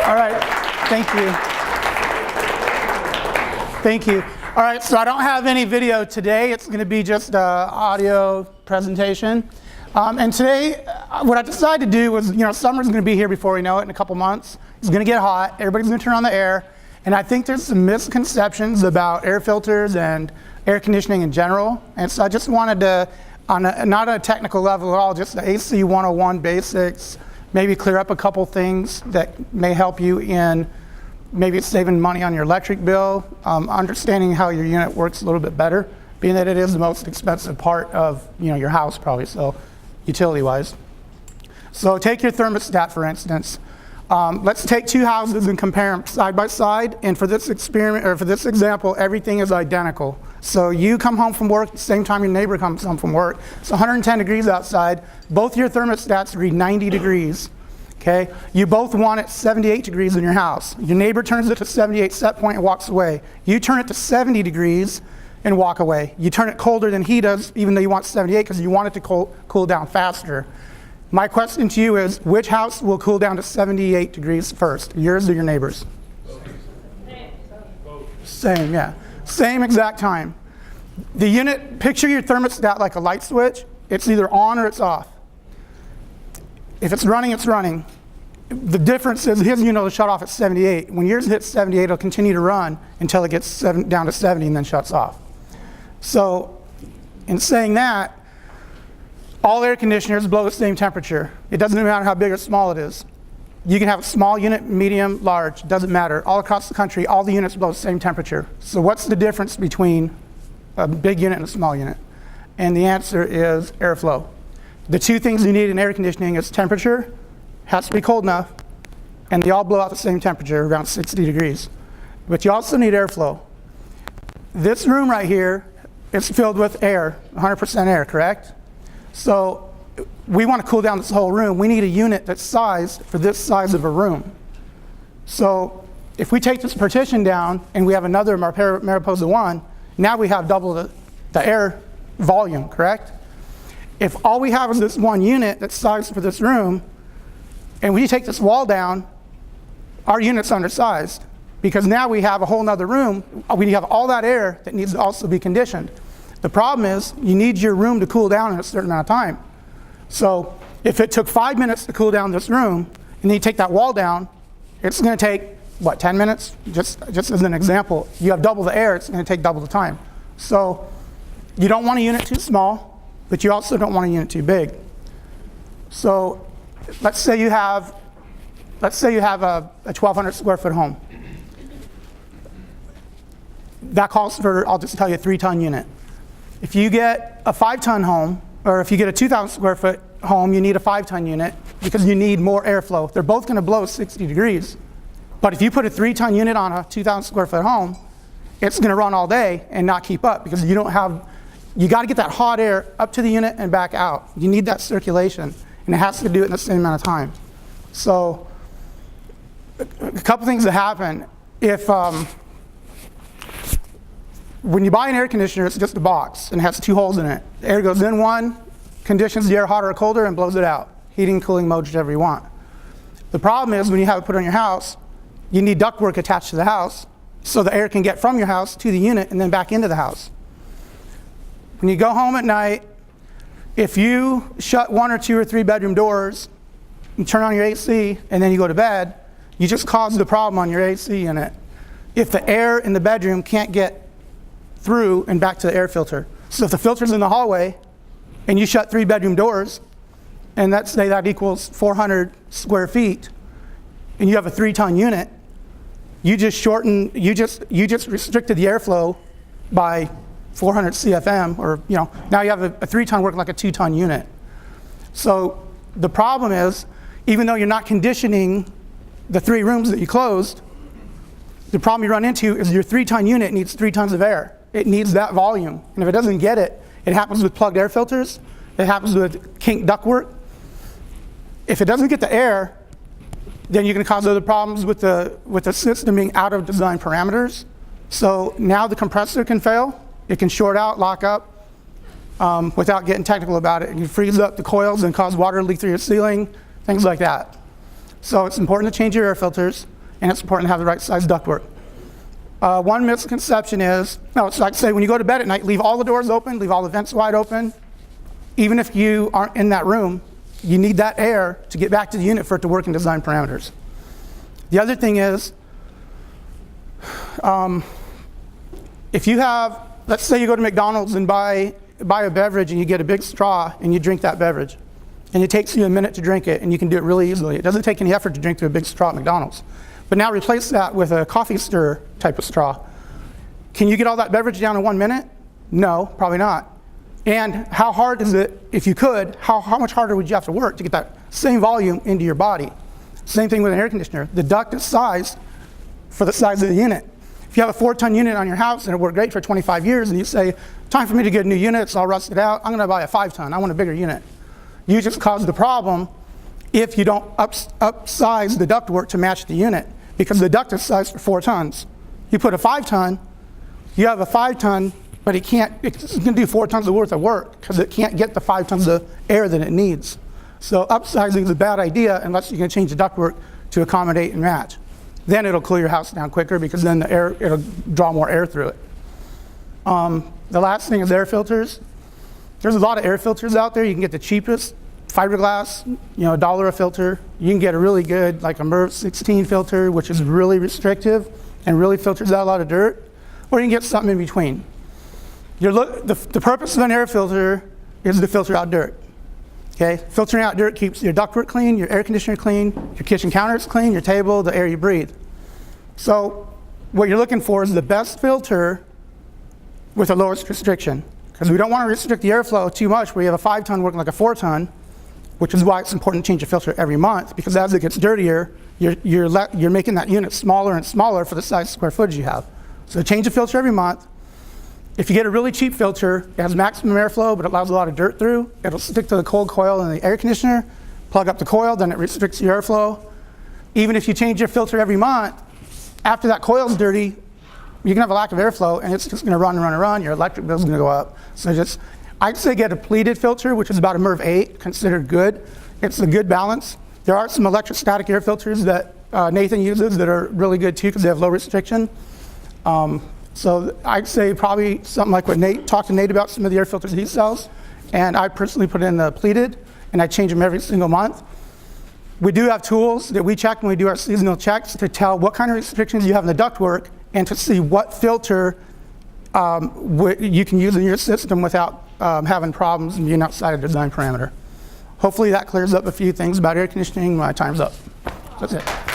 All right, thank you. Thank you. All right, so I don't have any video today. It's going to be just an audio presentation. And today, what I decided to do was, summer's going to be here before we know it in a couple months. It's going to get hot. Everybody's going to turn on the air. And I think there's some misconceptions about air filters and air conditioning in general. And so I just wanted to, not on a technical level at all, just the AC 101 basics, maybe clear up a couple things that may help you in maybe it's saving money on your electric bill, understanding how your unit works a little bit better, being that it is the most expensive part of your house probably, so utility-wise. So take your thermostat, for instance. Let's take two houses and compare them side by side, and for this experiment, or for this example, everything is identical. So you come home from work at the same time your neighbor comes home from work. It's 110 degrees outside. Both your thermostats read 90 degrees. Okay? You both want it 78 degrees in your house. Your neighbor turns it to 78 set point and walks away. You turn it to 70 degrees and walk away. You turn it colder than he does, even though you want 78 because you want it to cool down faster. My question to you is, which house will cool down to 78 degrees first? Yours or your neighbor's? Same, yeah. Same exact time. The unit, picture your thermostat like a light switch. It's either on or it's off. If it's running, it's running. The difference is his unit will shut off at 78. When yours hits 78, it'll continue to run until it gets down to 70 and then shuts off. So in saying that, all air conditioners blow the same temperature. It doesn't matter how big or small it is. You can have a small unit, medium, large, it doesn't matter. All across the country, all the units blow the same temperature. So what's the difference between a big unit and a small unit? And the answer is airflow. The two things you need in air conditioning is temperature, has to be cold enough, and they all blow out the same temperature, around 60 degrees. But you also need airflow. This room right here is filled with air, 100% air, correct? So we want to cool down this whole room. We need a unit that's sized for this size of a room. So if we take this partition down and we have another Mariposa 1, now we have double the air volume, correct? If all we have is this one unit that's sized for this room, and we take this wall down, our unit's undersized. Because now we have a whole nother room, we have all that air that needs to also be conditioned. The problem is, you need your room to cool down in a certain amount of time. So if it took 5 minutes to cool down this room, and then you take that wall down, it's going to take, what, 10 minutes? Just as an example. You have double the air, it's going to take double the time. So you don't want a unit too small, but you also don't want a unit too big. So let's say you have a 1,200 square foot home. That calls for, I'll just tell you, a 3-ton unit. If you get a 5-ton home, or if you get a 2,000 square foot home, you need a 5-ton unit because you need more airflow. They're both going to blow 60 degrees. But if you put a 3-ton unit on a 2,000 square foot home, it's going to run all day and not keep up because you got to get that hot air up to the unit and back out. You need that circulation, and it has to do it in the same amount of time. So a couple things that happen. If when you buy an air conditioner, it's just a box and it has 2 holes in it. The air goes in one, conditions the air hotter or colder, and blows it out. Heating, cooling mode, whichever you want. The problem is when you have it put on your house, you need ductwork attached to the house so the air can get from your house to the unit and then back into the house. When you go home at night, if you shut 1 or 2 or 3 bedroom doors and turn on your AC and then you go to bed, you just caused the problem on your AC unit. If the air in the bedroom can't get through and back to the air filter. So if the filter's in the hallway and you shut 3 bedroom doors, and let's say that equals 400 square feet, and you have a 3-ton unit, you just restricted the airflow by 400 CFM, or now you have a 3-ton working like a 2-ton unit. So the problem is, even though you're not conditioning the 3 rooms that you closed, the problem you run into is your 3-ton unit needs 3 tons of air. It needs that volume. And if it doesn't get it, it happens with plugged air filters. It happens with kink ductwork. If it doesn't get the air, then you're going to cause other problems with the system being out of design parameters. So now the compressor can fail. It can short out, lock up, without getting technical about it. It can freeze up the coils and cause water to leak through your ceiling, things like that. So it's important to change your air filters. and it's important to have the right size ductwork. One misconception is, it's like say when you go to bed at night, leave all the doors open, leave all the vents wide open. Even if you aren't in that room, you need that air to get back to the unit for it to work in design parameters. The other thing is, if you have, let's say you go to McDonald's and buy a beverage and you get a big straw and you drink that beverage. And it takes you a minute to drink it, and you can do it really easily. It doesn't take any effort to drink through a big straw at McDonald's. But now replace that with a coffee stirrer type of straw. Can you get all that beverage down in 1 minute? No, probably not. And how hard is it, if you could, how much harder would you have to work to get that same volume into your body? Same thing with an air conditioner. The duct is sized for the size of the unit. If you have a 4-ton unit on your house and it worked great for 25 years and you say, time for me to get a new unit, it's all rusted out, I'm gonna buy a 5-ton, I want a bigger unit. You just cause the problem if you don't upsize the ductwork to match the unit, because the duct is sized for 4 tons. You put a 5-ton, you have a 5-ton, but it's gonna do 4 tons of worth of work because it can't get the 5 tons of air that it needs. So upsizing is a bad idea unless you can change the ductwork to accommodate and match. Then it'll cool your house down quicker because then it'll draw more air through it. The last thing is air filters. There's a lot of air filters out there. You can get the cheapest fiberglass, $1 a filter. You can get a really good, like a MERV 16 filter, which is really restrictive and really filters out a lot of dirt. Or you can get something in between. The purpose of an air filter is to filter out dirt. Okay? Filtering out dirt keeps your ductwork clean, your air conditioner clean, your kitchen counters clean, your table, the air you breathe. So what you're looking for is the best filter with the lowest restriction. Because we don't want to restrict the airflow too much where you have a 5-ton working like a 4-ton, which is why it's important to change the filter every month, because as it gets dirtier, you're making that unit smaller and smaller for the size square footage you have. So change the filter every month. If you get a really cheap filter, it has maximum airflow, but it allows a lot of dirt through. It'll stick to the cold coil in the air conditioner, plug up the coil, then it restricts your airflow. Even if you change your filter every month, after that coil's dirty, you can have a lack of airflow, and it's just going to run and run and run. Your electric bill's going to go up. So I'd say get a pleated filter, which is about a MERV 8, considered good. It's a good balance. There are some electrostatic air filters that Nathan uses that are really good too because they have low restriction. So I'd say probably something like what talk to Nate about some of the air filters he sells. And I personally put in the pleated, and I change them every single month. We do have tools that we check when we do our seasonal checks to tell what kind of restrictions you have in the ductwork and to see what filter you can use in your system without having problems and being outside of design parameter. Hopefully that clears up a few things about air conditioning. My time's up. That's it.